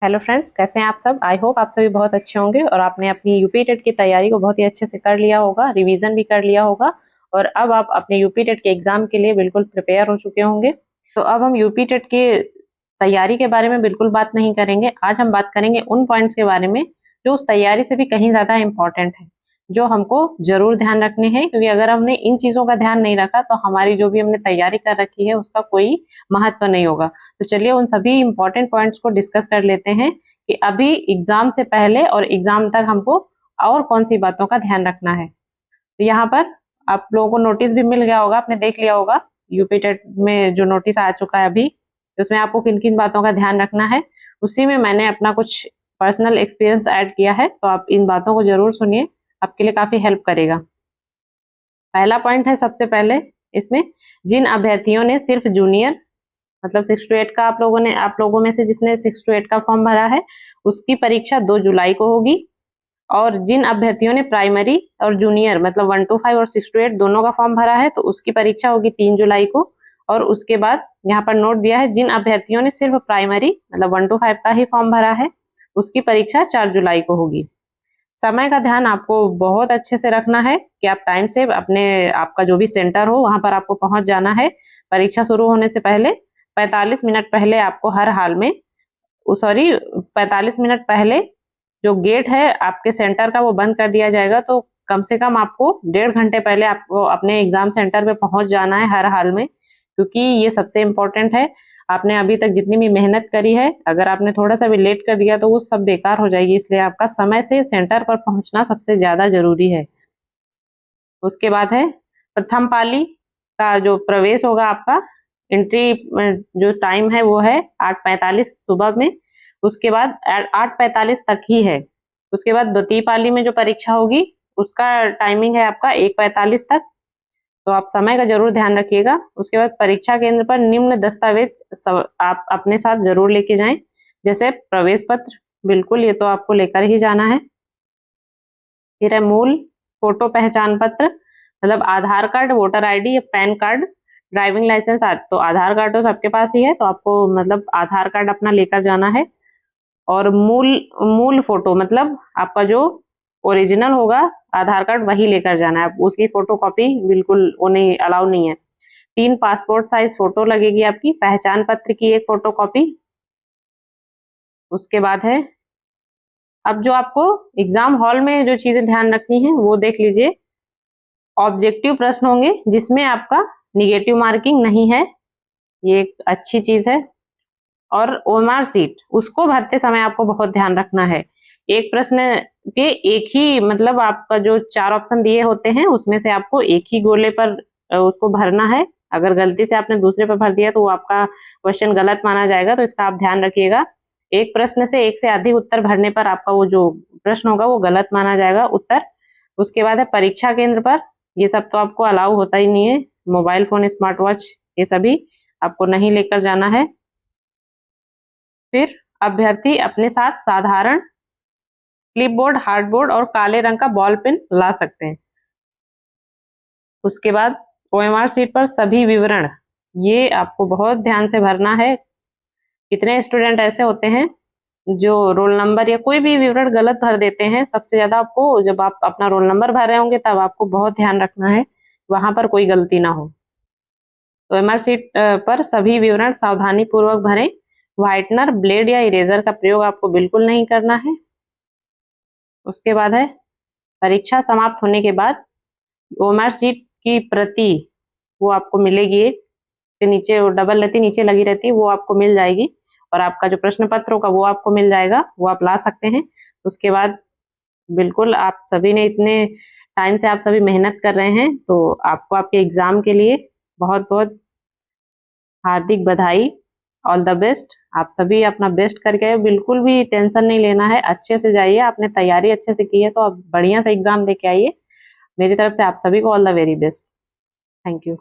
Hello friends, कैसे हैं आप सब। आई होप आप सभी बहुत अच्छे होंगे और आपने अपनी यूपी टेट की तैयारी को बहुत ही अच्छे से कर लिया होगा, रिवीजन भी कर लिया होगा और अब आप अपने यूपी टेट के एग्जाम के लिए बिल्कुल प्रिपेयर हो चुके होंगे। तो अब हम यूपी टेट की तैयारी के बारे में बिल्कुल बात नहीं करेंगे। आज हम बात करेंगे उन पॉइंट्स के बारे में जो उस तैयारी से भी कहीं ज्यादा इंपॉर्टेंट है, जो हमको जरूर ध्यान रखने हैं, क्योंकि अगर हमने इन चीजों का ध्यान नहीं रखा तो हमारी जो भी हमने तैयारी कर रखी है उसका कोई महत्व नहीं होगा। तो चलिए उन सभी इंपॉर्टेंट पॉइंट्स को डिस्कस कर लेते हैं कि अभी एग्जाम से पहले और एग्जाम तक हमको और कौन सी बातों का ध्यान रखना है। तो यहाँ पर आप लोगों को नोटिस भी मिल गया होगा, आपने देख लिया होगा यूपी टेट में जो नोटिस आ चुका है अभी, उसमें आपको किन किन बातों का ध्यान रखना है। उसी में मैंने अपना कुछ पर्सनल एक्सपीरियंस ऐड किया है, तो आप इन बातों को जरूर सुनिए, आपके लिए काफी हेल्प करेगा। पहला पॉइंट है सबसे पहले इसमें, जिन अभ्यर्थियों ने सिर्फ जूनियर मतलब 6 to 8 का आप लोगों में से जिसने 6 to 8 का फॉर्म भरा है उसकी परीक्षा 2 जुलाई को होगी। और जिन अभ्यर्थियों ने प्राइमरी और जूनियर मतलब 1 to 5 और 6 to 8 दोनों का फॉर्म भरा है तो उसकी परीक्षा होगी 3 जुलाई को। और उसके बाद यहाँ पर नोट दिया है, जिन अभ्यर्थियों ने सिर्फ प्राइमरी मतलब 1 to 5 का ही फॉर्म भरा है उसकी परीक्षा 4 जुलाई को होगी। समय का ध्यान आपको बहुत अच्छे से रखना है कि आप टाइम से आपका जो भी सेंटर हो वहां पर आपको पहुंच जाना है। परीक्षा शुरू होने से पहले 45 मिनट पहले आपको हर हाल में 45 मिनट पहले जो गेट है आपके सेंटर का वो बंद कर दिया जाएगा। तो कम से कम आपको 1.5 घंटे पहले आपको अपने एग्जाम सेंटर पे पहुंच जाना है हर हाल में, क्योंकि ये सबसे इम्पोर्टेंट है। आपने अभी तक जितनी भी मेहनत करी है, अगर आपने थोड़ा सा भी लेट कर दिया तो वो सब बेकार हो जाएगी, इसलिए आपका समय से सेंटर पर पहुंचना सबसे ज्यादा जरूरी है। उसके बाद है प्रथम पाली का जो प्रवेश होगा, आपका एंट्री जो टाइम है वो है 8:45 सुबह में। उसके बाद 8:45 तक ही है। उसके बाद द्वितीय पाली में जो परीक्षा होगी उसका टाइमिंग है आपका 1:45 तक, तो आप समय का जरूर ध्यान रखिएगा। उसके बाद परीक्षा केंद्र पर निम्न दस्तावेज आप अपने साथ जरूर लेके जाएं, जैसे प्रवेश पत्र, बिल्कुल ये तो आपको लेकर ही जाना है। फिर है मूल फोटो पहचान पत्र मतलब आधार कार्ड, वोटर आईडी या पैन कार्ड, ड्राइविंग लाइसेंस। तो आधार कार्ड तो सबके पास ही है, तो आपको मतलब आधार कार्ड अपना लेकर जाना है। और मूल फोटो मतलब आपका जो ओरिजिनल होगा आधार कार्ड वही लेकर जाना है, उसकी फोटो कॉपी बिल्कुल वो नहीं, अलाउ नहीं है। 3 पासपोर्ट साइज फोटो लगेगी आपकी, पहचान पत्र की 1 फोटो कॉपी। उसके बाद है अब जो आपको एग्जाम हॉल में जो चीजें ध्यान रखनी है वो देख लीजिए। ऑब्जेक्टिव प्रश्न होंगे जिसमें आपका निगेटिव मार्किंग नहीं है, ये एक अच्छी चीज है। और ओएमआर सीट उसको भरते समय आपको बहुत ध्यान रखना है। एक प्रश्न के एक ही मतलब आपका जो 4 ऑप्शन दिए होते हैं उसमें से आपको एक ही गोले पर उसको भरना है। अगर गलती से आपने दूसरे पर भर दिया तो वो आपका क्वेश्चन गलत माना जाएगा, तो इसका आप ध्यान रखिएगा। एक प्रश्न से एक से अधिक उत्तर भरने पर आपका वो जो प्रश्न होगा वो गलत माना जाएगा उत्तर। उसके बाद है परीक्षा केंद्र पर, ये सब तो आपको अलाउ होता ही नहीं है, मोबाइल फोन, स्मार्ट वॉच ये सभी आपको नहीं लेकर जाना है। फिर अभ्यर्थी अपने साथ साधारण क्लिपबोर्ड, हार्डबोर्ड और काले रंग का बॉल पेन ला सकते हैं। उसके बाद ओएमआर सीट पर सभी विवरण ये आपको बहुत ध्यान से भरना है। कितने स्टूडेंट ऐसे होते हैं जो रोल नंबर या कोई भी विवरण गलत भर देते हैं। सबसे ज्यादा आपको जब आप अपना रोल नंबर भर रहे होंगे तब आपको बहुत ध्यान रखना है वहां पर कोई गलती ना हो। तो ओएमआर सीट पर सभी विवरण सावधानी पूर्वक भरें। व्हाइटनर, ब्लेड या इरेजर का प्रयोग आपको बिल्कुल नहीं करना है। उसके बाद है परीक्षा समाप्त होने के बाद ओएमआर सीट की प्रति वो आपको मिलेगी, के नीचे वो डबल रहती नीचे लगी रहती है, वो आपको मिल जाएगी। और आपका जो प्रश्न पत्र होगा वो आपको मिल जाएगा, वो आप ला सकते हैं। उसके बाद बिल्कुल आप सभी ने इतने टाइम से आप सभी मेहनत कर रहे हैं, तो आपको आपके एग्जाम के लिए बहुत बहुत हार्दिक बधाई, ऑल द बेस्ट। आप सभी अपना बेस्ट करके आए, बिल्कुल भी टेंशन नहीं लेना है, अच्छे से जाइए। आपने तैयारी अच्छे से की है तो आप बढ़िया से एग्जाम देके आइए। मेरी तरफ से आप सभी को all the very best. Thank you.